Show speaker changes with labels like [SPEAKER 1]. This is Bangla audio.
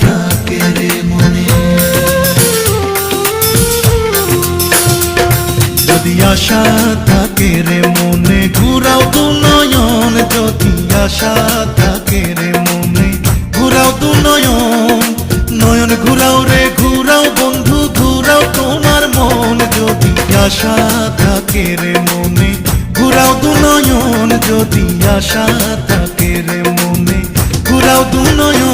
[SPEAKER 1] থাকে রে মনে, যদি আশা থাকে রে মনে ঘুরাও দু নয়ন, যদি আশা থাকে রে মনে ঘুরাও দু নয়ন, নয়ন ঘুরাও রে ঘুরাও বন্ধু ঘুরাও তোমার মন, যদি আশা থাকে রে মনে ঘুরাও দু নয়ন, যদি আশা থাকে রে মনে ঘুরাও দু নয়ন।